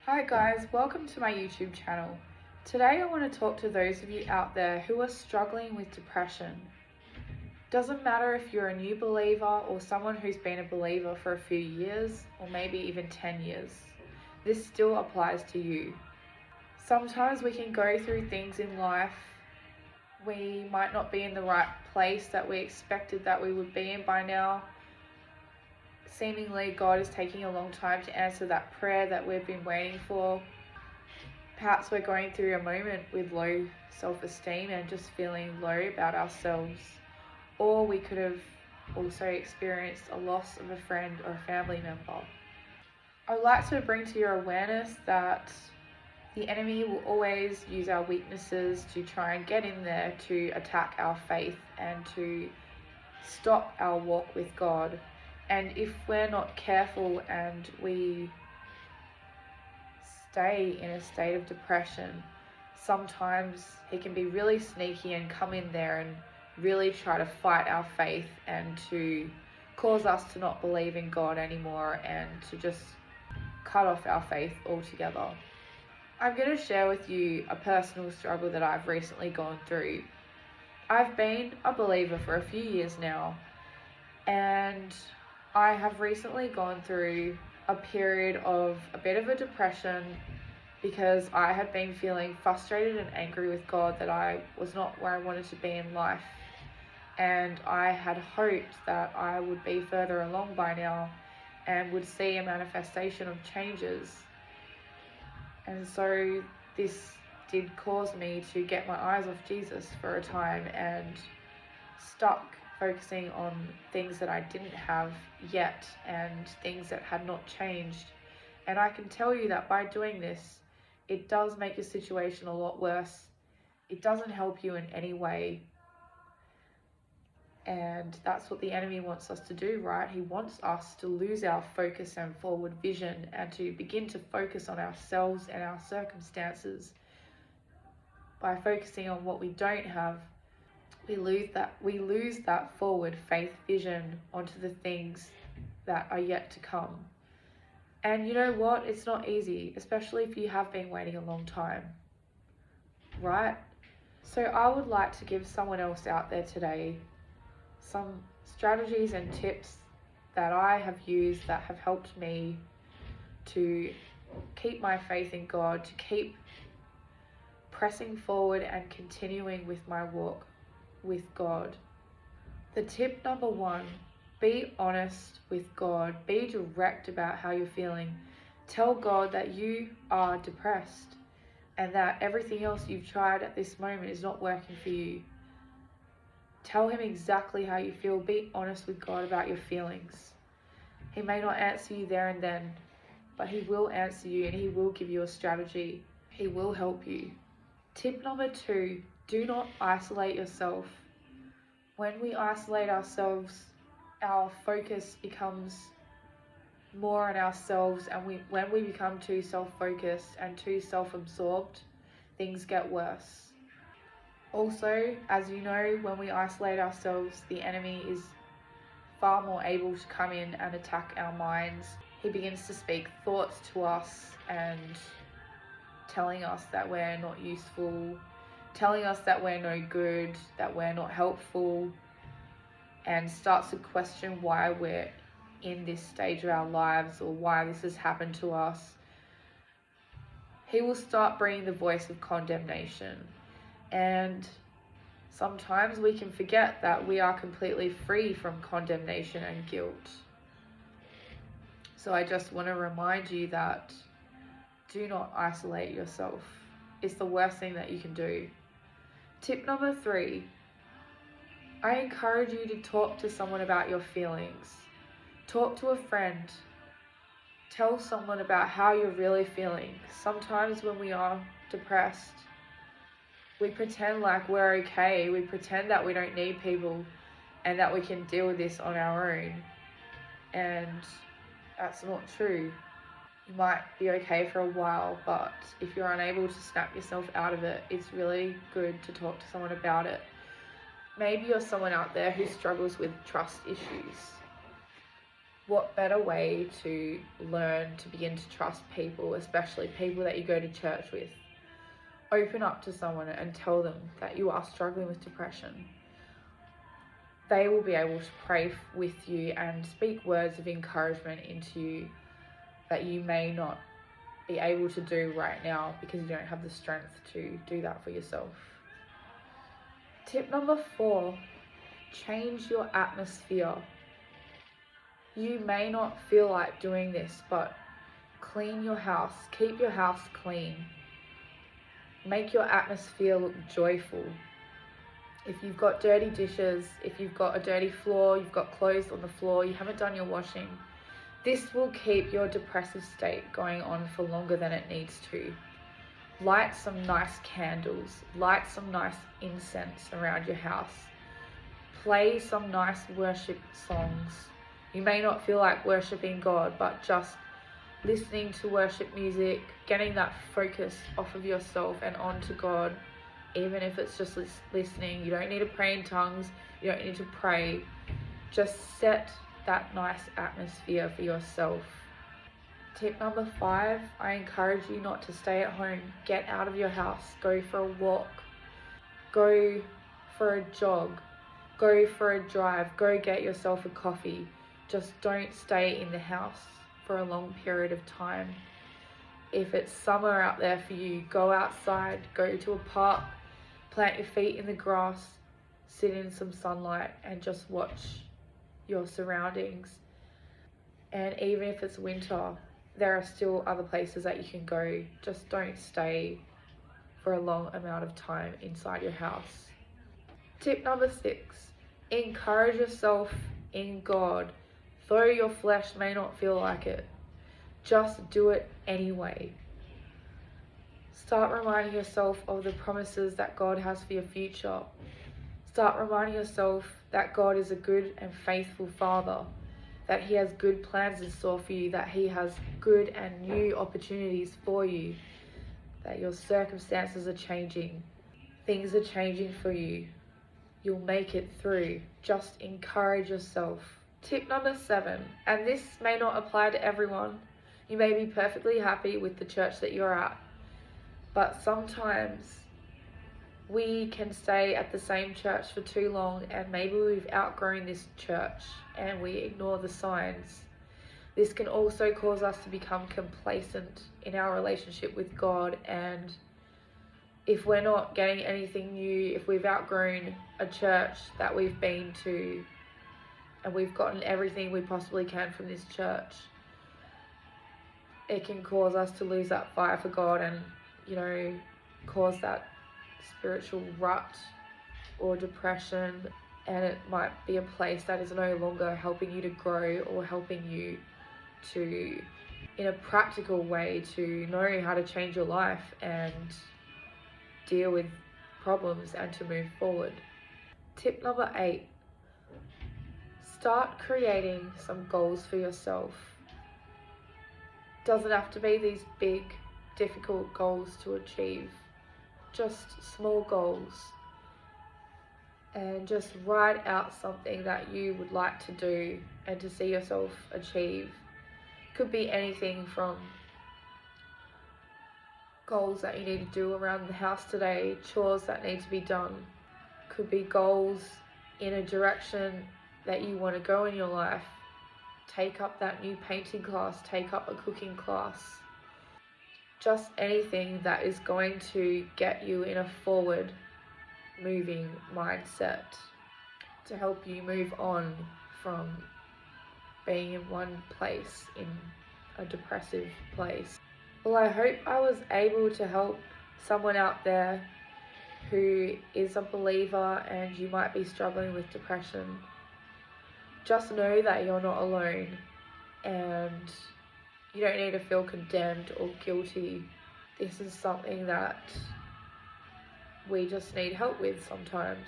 Hi guys, welcome to my YouTube channel. Today I want to talk to those of you out there who are struggling with depression. Doesn't matter if you're a new believer or someone who's been a believer for a few years or maybe even 10 years. This still applies to you. Sometimes we can go through things in life. We might not be in the right place that we expected that we would be in by now. Seemingly God is taking a long time to answer that prayer that we've been waiting for. Perhaps we're going through a moment with low self-esteem and just feeling low about ourselves. Or we could have also experienced a loss of a friend or a family member. I'd like to bring to your awareness that the enemy will always use our weaknesses to try and get in there to attack our faith and to stop our walk with God. And if we're not careful and we stay in a state of depression, sometimes he can be really sneaky and come in there and really try to fight our faith and to cause us to not believe in God anymore and to just cut off our faith altogether. I'm going to share with you a personal struggle that I've recently gone through. I've been a believer for a few years now, and I have recently gone through a period of a bit of a depression because I had been feeling frustrated and angry with God that I was not where I wanted to be in life. And I had hoped that I would be further along by now and would see a manifestation of changes. And so this did cause me to get my eyes off Jesus for a time and stuck focusing on things that I didn't have yet and things that had not changed. And I can tell you that by doing this, it does make your situation a lot worse. It doesn't help you in any way. And that's what the enemy wants us to do, right? He wants us to lose our focus and forward vision and to begin to focus on ourselves and our circumstances. By focusing on what we don't have, we lose that forward faith vision onto the things that are yet to come. And you know what? It's not easy, especially if you have been waiting a long time, right? So I would like to give someone else out there today some strategies and tips that I have used that have helped me to keep my faith in God, to keep pressing forward and continuing with my walk with God. The tip number one: be honest with God. Be direct about how you're feeling. Tell God that you are depressed and that everything else you've tried at this moment is not working for you. Tell him exactly how you feel. Be honest with God about your feelings. He may not answer you there and then, but he will answer you and he will give you a strategy. He will help you. Tip number two: do not isolate yourself. When we isolate ourselves, our focus becomes more on ourselves, and when we become too self-focused and too self-absorbed, things get worse. Also, as you know, when we isolate ourselves, the enemy is far more able to come in and attack our minds. He begins to speak thoughts to us and telling us that we're not useful, telling us that we're no good, that we're not helpful, and starts to question why we're in this stage of our lives or why this has happened to us. He will start bringing the voice of condemnation, and sometimes we can forget that we are completely free from condemnation and guilt. So I just want to remind you that do not isolate yourself. It's the worst thing that you can do. Tip number three: I encourage you to talk to someone about your feelings. Talk to a friend. Tell someone about how you're really feeling. Sometimes when we are depressed, we pretend like we're okay. We pretend that we don't need people and that we can deal with this on our own. And that's not true. You might be okay for a while, but if you're unable to snap yourself out of it, it's really good to talk to someone about it. Maybe you're someone out there who struggles with trust issues. What better way to learn to begin to trust people, especially people that you go to church with? Open up to someone and tell them that you are struggling with depression. They will be able to pray with you and speak words of encouragement into you that you may not be able to do right now because you don't have the strength to do that for yourself. Tip number 4, change your atmosphere. You may not feel like doing this, but clean your house. Keep your house clean. Make your atmosphere look joyful. If you've got dirty dishes, if you've got a dirty floor, you've got clothes on the floor, you haven't done your washing, this will keep your depressive state going on for longer than it needs to. Light some nice candles, light some nice incense around your house. Play some nice worship songs. You may not feel like worshiping God, but just listening to worship music, getting that focus off of yourself and onto God, even if it's just listening. You don't need to pray in tongues, you don't need to pray. Just set that nice atmosphere for yourself. Tip number 5, I encourage you not to stay at home. Get out of your house, go for a walk, go for a jog, go for a drive, go get yourself a coffee. Just don't stay in the house for a long period of time. If it's summer out there for you, go outside, go to a park, plant your feet in the grass, sit in some sunlight and just watch your surroundings. And even if it's winter, there are still other places that you can go. Just don't stay for a long amount of time inside your house. Tip number 6, encourage yourself in God. Though your flesh may not feel like it, just do it anyway. Start reminding yourself of the promises that God has for your future. Start reminding yourself that God is a good and faithful Father, that He has good plans in store for you, that He has good and new opportunities for you, that your circumstances are changing, things are changing for you. You'll make it through. Just encourage yourself. Tip number 7, and this may not apply to everyone. You may be perfectly happy with the church that you're at, but sometimes we can stay at the same church for too long and maybe we've outgrown this church and we ignore the signs. This can also cause us to become complacent in our relationship with God, and if we're not getting anything new, if we've outgrown a church that we've been to and we've gotten everything we possibly can from this church, it can cause us to lose that fire for God and, cause that spiritual rut or depression, and it might be a place that is no longer helping you to grow or helping you to, in a practical way, to know how to change your life and deal with problems and to move forward. Tip number 8, start creating some goals for yourself. Doesn't have to be these big, difficult goals to achieve. Just small goals. And just write out something that you would like to do and to see yourself achieve. Could be anything from goals that you need to do around the house today, chores that need to be done. Could be goals in a direction that you want to go in your life. Take up that new painting class, take up a cooking class. Just anything that is going to get you in a forward moving mindset to help you move on from being in one place, in a depressive place. Well, I hope I was able to help someone out there who is a believer and you might be struggling with depression. Just know that you're not alone and you don't need to feel condemned or guilty. This is something that we just need help with sometimes.